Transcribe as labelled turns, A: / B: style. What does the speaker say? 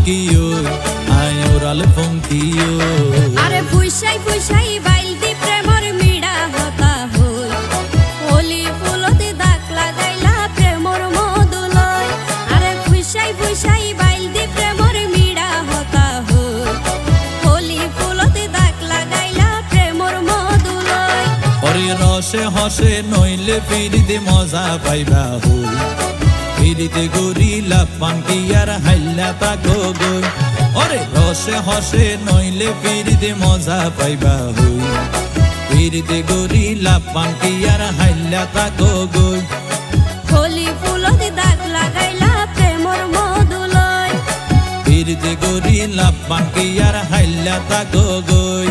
A: কিও আয় ওরাল ফঙ্কিও
B: আরে ফুইসাই ফুইসাই বাইলতি প্রেমর মিড়া হতা হই হোলি ফুলতে দাগ লাগাইলা প্রেমর মধুলয় আরে ফুইসাই ফুইসাই বাইলতি প্রেমর মিড়া হতা হই হোলি ফুলতে দাগ লাগাইলা প্রেমর মধুলয়
A: ওরে রসে হসে নইলে ফিরিতে মজা পাইবা হই ফিরিতে গরিলা পাঙ্কি আর হাইলা তাকো গই ওরে রসে হসে নইলে ফিরিতে মজা পাইবা হই ফিরিতে গরিলা পাঙ্কি আর হাইলা তাকো গই
B: হোলি ফুলতে দাগ লাগাইলা প্রেমর মধুলয়
A: ফিরিতে গরিলা পাঙ্কি আর হাইলা তাকো গই